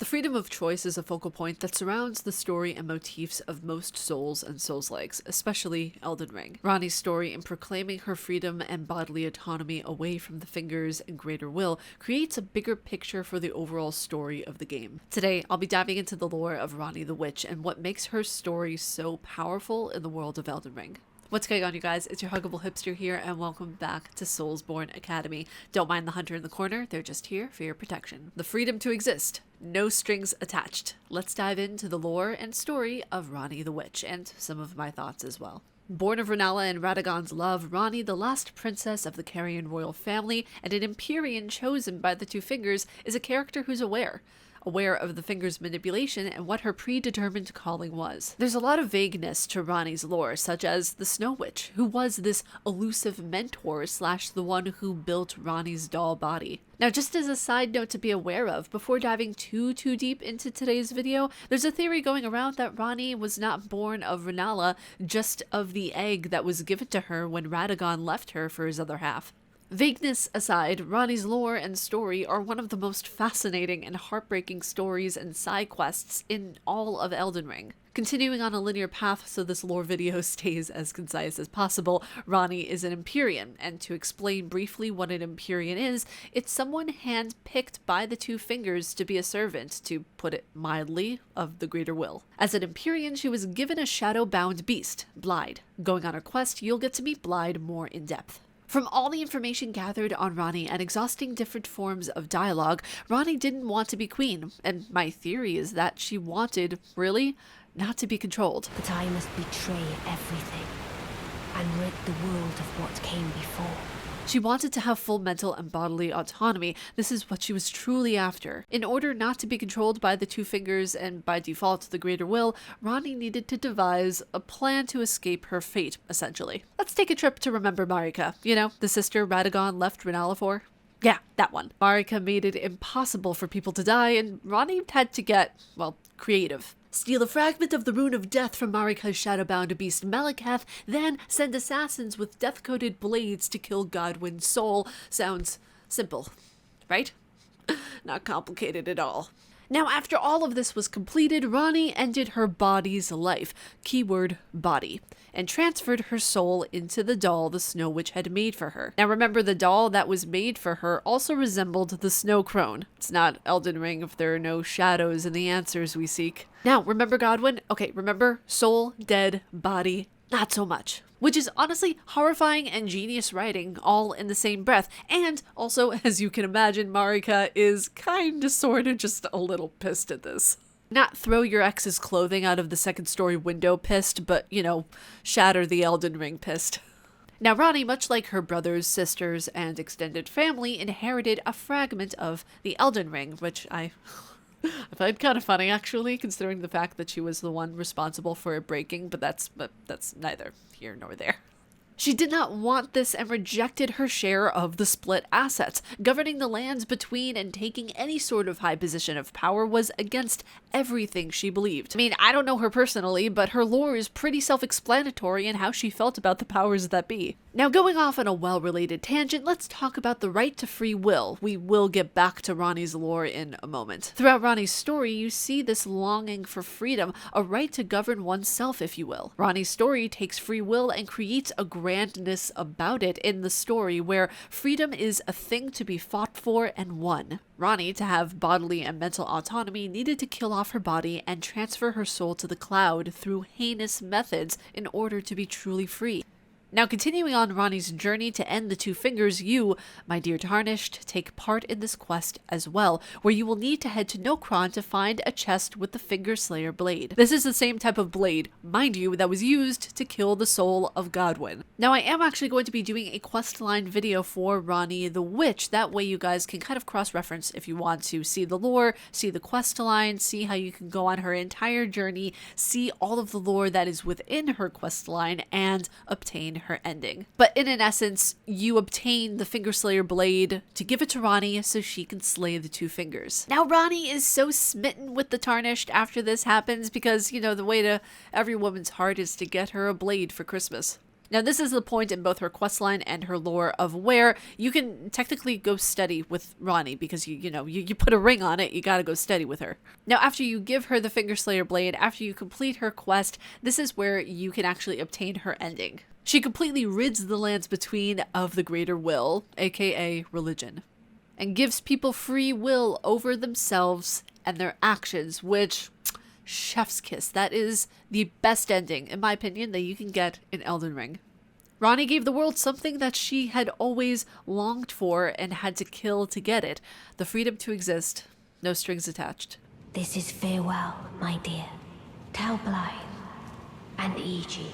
freedom of choice is a focal point that surrounds the story and motifs of most Souls and Souls-likes, especially Elden Ring. Ranni's story in proclaiming her freedom and bodily autonomy away from the fingers and greater will creates a bigger picture for the overall story of the game. Today, I'll be diving into the lore of Ranni the Witch and what makes her story so powerful in the world of Elden Ring. What's going on, you guys? It's your huggable hipster here, and welcome back to Soulsborne Academy. Don't mind the hunter in the corner, they're just here for your protection. The freedom to exist, no strings attached. Let's dive into the lore and story of Ranni the Witch, and some of my thoughts as well. Born of Rennala and Radagon's love, Ranni, the last princess of the Carian royal family and an Empyrean chosen by the Two Fingers, is a character who's aware of the Fingers' manipulation and what her predetermined calling was. There's a lot of vagueness to Ranni's lore, such as the Snow Witch, who was this elusive mentor / the one who built Ranni's doll body. Now, just as a side note to be aware of, before diving too deep into today's video, there's a theory going around that Ranni was not born of Rennala, just of the egg that was given to her when Radagon left her for his other half. Vagueness aside, Ranni's lore and story are one of the most fascinating and heartbreaking stories and side quests in all of Elden Ring. Continuing on a linear path so this lore video stays as concise as possible, Ranni is an Empyrean, and to explain briefly what an Empyrean is, it's someone hand-picked by the Two Fingers to be a servant, to put it mildly, of the greater will. As an Empyrean, she was given a shadow-bound beast, Blaidd. Going on her quest, you'll get to meet Blaidd more in depth. From all the information gathered on Ranni and exhausting different forms of dialogue, Ranni didn't want to be queen, and my theory is that she wanted, really, not to be controlled. But I must betray everything and rid the world of what came before. She wanted to have full mental and bodily autonomy. This is what she was truly after. In order not to be controlled by the Two Fingers and by default the greater will, Ranni needed to devise a plan to escape her fate, essentially. Let's take a trip to remember Marika. You know, the sister Radagon left Rennala for? Yeah, that one. Marika made it impossible for people to die, and Ranni had to get, well, creative. Steal a fragment of the Rune of Death from Marika's shadowbound beast Malekith, then send assassins with death-coated blades to kill Godwyn's soul. Sounds simple, right? Not complicated at all. Now, after all of this was completed, Ranni ended her body's life, keyword body, and transferred her soul into the doll the Snow Witch had made for her. Now remember, the doll that was made for her also resembled the Snow Crone. It's not Elden Ring if there are no shadows in the answers we seek. Now, remember Godwyn? Okay, remember soul, dead, body, not so much. Which is honestly horrifying and genius writing all in the same breath. And also, as you can imagine, Marika is kinda sorta just a little pissed at this. Not throw your ex's clothing out of the second story window pissed, but, you know, shatter the Elden Ring pissed. Now, Ranni, much like her brothers, sisters, and extended family, inherited a fragment of the Elden Ring, which I find kind of funny, actually, considering the fact that she was the one responsible for it breaking, but that's neither here nor there. She did not want this and rejected her share of the split assets. Governing the lands between and taking any sort of high position of power was against everything she believed. I mean, I don't know her personally, but her lore is pretty self-explanatory in how she felt about the powers that be. Now, going off on a well-related tangent, let's talk about the right to free will. We will get back to Ranni's lore in a moment. Throughout Ranni's story, you see this longing for freedom, a right to govern oneself, if you will. Ranni's story takes free will and creates a grandness about it in the story where freedom is a thing to be fought for and won. Ranni, to have bodily and mental autonomy, needed to kill off her body and transfer her soul to the cloud through heinous methods in order to be truly free. Now, continuing on Ranni's journey to end the Two Fingers, you, my dear Tarnished, take part in this quest as well, where you will need to head to Nokron to find a chest with the Finger Slayer blade. This is the same type of blade, mind you, that was used to kill the soul of Godwyn. Now, I am actually going to be doing a questline video for Ranni the Witch. That way you guys can kind of cross-reference if you want to see the lore, see the questline, see how you can go on her entire journey, see all of the lore that is within her questline, and obtain her ending. But in an essence, you obtain the Finger Slayer blade to give it to Ranni so she can slay the Two Fingers. Now, Ranni is so smitten with the Tarnished after this happens because, you know, the way to every woman's heart is to get her a blade for Christmas. Now, this is the point in both her questline and her lore of where you can technically go steady with Ranni because you put a ring on it, you gotta go steady with her. Now, after you give her the Fingerslayer blade, after you complete her quest, this is where you can actually obtain her ending. She completely rids the lands between of the greater will, aka religion, and gives people free will over themselves and their actions, which, chef's kiss, that is the best ending, in my opinion, that you can get in Elden Ring. Ranni gave the world something that she had always longed for and had to kill to get it, the freedom to exist, no strings attached. This is farewell, my dear. Tell Blythe and Iji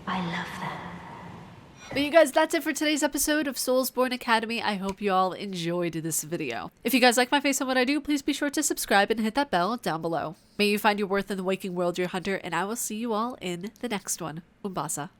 I love them. But you guys, that's it for today's episode of Soulsborne Academy. I hope you all enjoyed this video. If you guys like my face and what I do, please be sure to subscribe and hit that bell down below. May you find your worth in the waking world, your hunter, and I will see you all in the next one. Umbasa.